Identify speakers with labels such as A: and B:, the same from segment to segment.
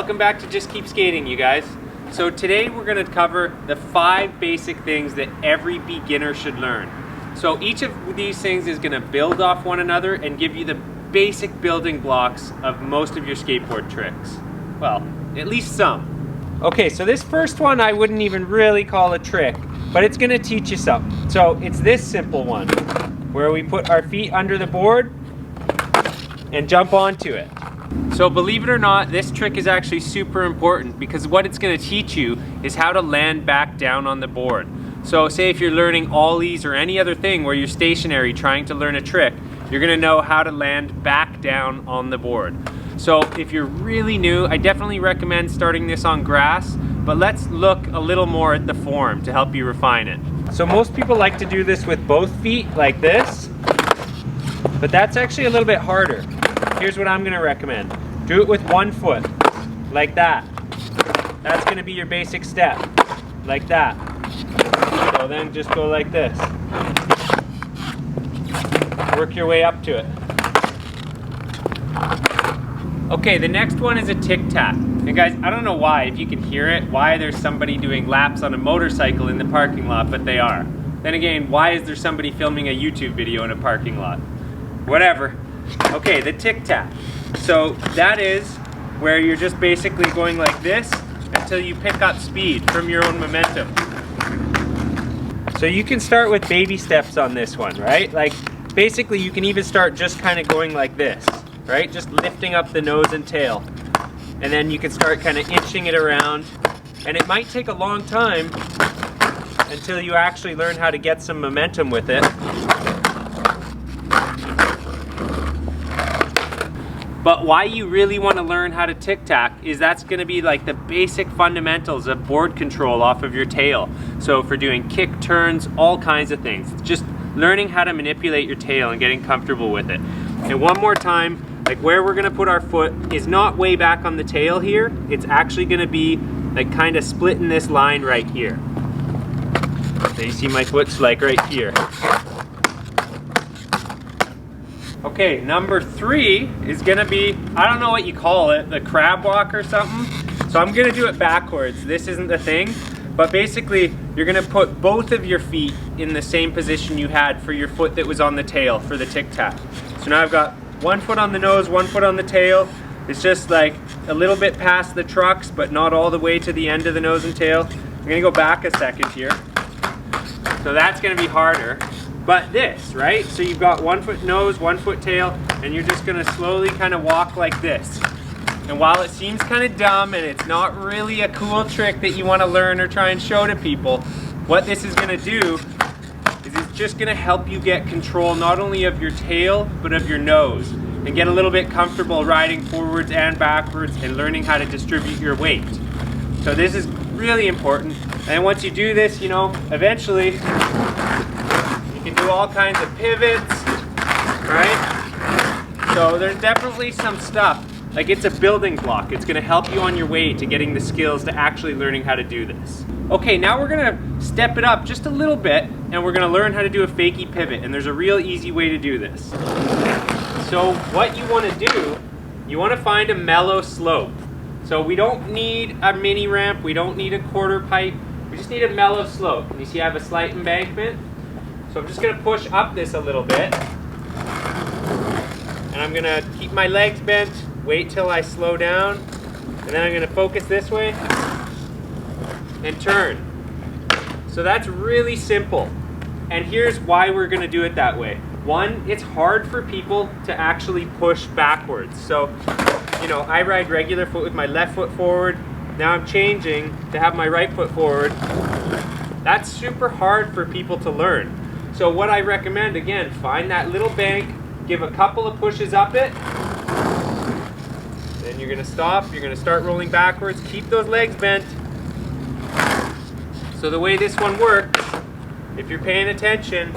A: Welcome back to Just Keep Skating, you guys. So today we're going to cover the 5 basic things that every beginner should learn. So each of these things is going to build off one another and give you the basic building blocks of most of your skateboard tricks. Well, at least some. Okay, so this first one I wouldn't even really call a trick, but it's going to teach you something. So it's this simple one, where we put our feet under the board and jump onto it. So believe it or not, this trick is actually super important because what it's going to teach you is how to land back down on the board. So say if you're learning ollies or any other thing where you're stationary trying to learn a trick, you're going to know how to land back down on the board. So if you're really new, I definitely recommend starting this on grass, but let's look a little more at the form to help you refine it. So most people like to do this with both feet like this, but that's actually a little bit harder. Here's what I'm going to recommend. Do it with one foot, like that. That's going to be your basic step, like that. So then just go like this. Work your way up to it. Okay, the next one is a tic-tac. And guys, I don't know why, if you can hear it, why there's somebody doing laps on a motorcycle in the parking lot, but they are. Then again, why is there somebody filming a YouTube video in a parking lot? Whatever. Okay, the tic-tac. So that is where you're just basically going like this until you pick up speed from your own momentum. So you can start with baby steps on this one, right? Like basically you can even start just kind of going like this, right? Just lifting up the nose and tail. And then you can start kind of inching it around. And it might take a long time until you actually learn how to get some momentum with it. But why you really want to learn how to tic-tac is that's going to be like the basic fundamentals of board control off of your tail. So for doing kick turns, all kinds of things. It's just learning how to manipulate your tail and getting comfortable with it. And one more time, like where we're going to put our foot is not way back on the tail here. It's actually going to be like kind of splitting this line right here. So you see my foot's like right here. Okay, number 3 is gonna be, I don't know what you call it, the crab walk or something. So I'm gonna do it backwards. This isn't the thing, but basically you're gonna put both of your feet in the same position you had for your foot that was on the tail for the tic-tac. So now I've got one foot on the nose, one foot on the tail. It's just like a little bit past the trucks, but not all the way to the end of the nose and tail. I'm gonna go back a second here. So that's gonna be harder. But this, right? So you've got one foot nose, one foot tail, and you're just gonna slowly kind of walk like this. And while it seems kind of dumb and it's not really a cool trick that you wanna learn or try and show to people, what this is gonna do is it's just gonna help you get control not only of your tail, but of your nose, and get a little bit comfortable riding forwards and backwards and learning how to distribute your weight. So this is really important. And once you do this, you know, eventually, you can do all kinds of pivots, right? So there's definitely some stuff, like it's a building block. It's gonna help you on your way to getting the skills to actually learning how to do this. Okay, now we're gonna step it up just a little bit and we're gonna learn how to do a fakie pivot, and there's a real easy way to do this. So what you wanna do, you wanna find a mellow slope. So we don't need a mini ramp, we don't need a quarter pipe, we just need a mellow slope. And you see I have a slight embankment. So I'm just going to push up this a little bit, and I'm going to keep my legs bent, wait till I slow down, and then I'm going to focus this way and turn. So that's really simple, and here's why we're going to do it that way. One, it's hard for people to actually push backwards. So, you know, I ride regular foot with my left foot forward. Now I'm changing to have my right foot forward. That's super hard for people to learn. So what I recommend, again, find that little bank, give a couple of pushes up it, then you're gonna stop, you're gonna start rolling backwards, keep those legs bent. So the way this one works, if you're paying attention,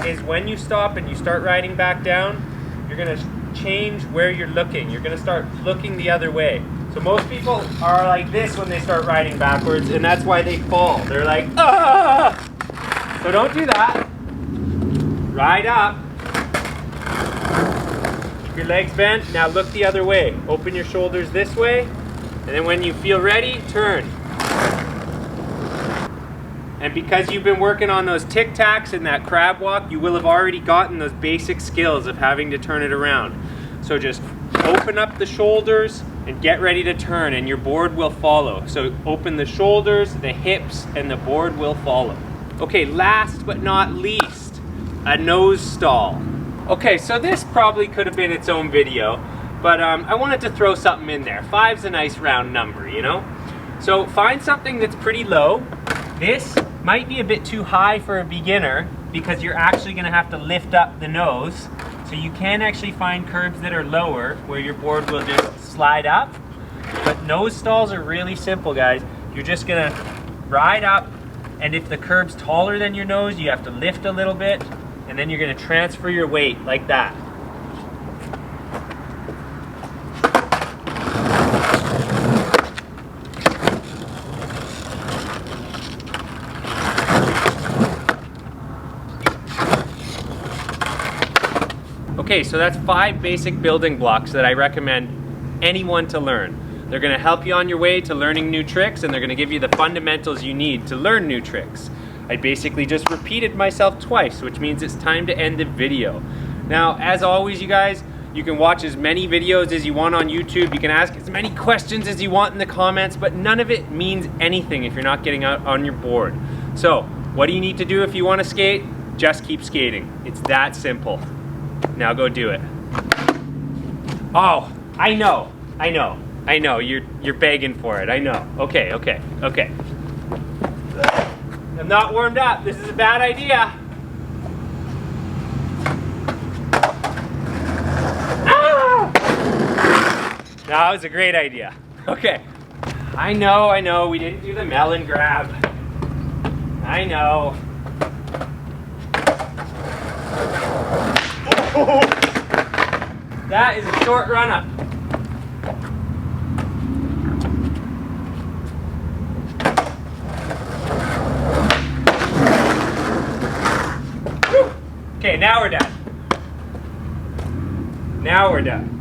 A: is when you stop and you start riding back down, you're gonna change where you're looking. You're gonna start looking the other way. So most people are like this when they start riding backwards, and that's why they fall. They're like, ah! So don't do that. Ride up. your legs bent. Now look the other way. Open your shoulders this way. And then when you feel ready, turn. And because you've been working on those tic-tacs and that crab walk, you will have already gotten those basic skills of having to turn it around. So just open up the shoulders and get ready to turn, and your board will follow. So open the shoulders, the hips, and the board will follow. Okay, last but not least, a nose stall. Okay, so this probably could have been its own video, but I wanted to throw something in there. 5's a nice round number, you know? So find something that's pretty low. This might be a bit too high for a beginner because you're actually gonna have to lift up the nose. So you can actually find curbs that are lower where your board will just slide up. But nose stalls are really simple, guys. You're just gonna ride up, and if the curb's taller than your nose, you have to lift a little bit, and then you're gonna transfer your weight like that. Okay, so that's 5 basic building blocks that I recommend anyone to learn. They're gonna help you on your way to learning new tricks, and they're gonna give you the fundamentals you need to learn new tricks. I basically just repeated myself twice, which means it's time to end the video. Now, as always, you guys, you can watch as many videos as you want on YouTube. You can ask as many questions as you want in the comments, but none of it means anything if you're not getting out on your board. So, what do you need to do if you wanna skate? Just keep skating. It's that simple. Now go do it. Oh, I know, you're begging for it, I know. Okay. I'm not warmed up, this is a bad idea. Ah! That was a great idea. Okay. I know, we didn't do the melon grab. I know. That is a short run up. Okay, now we're done.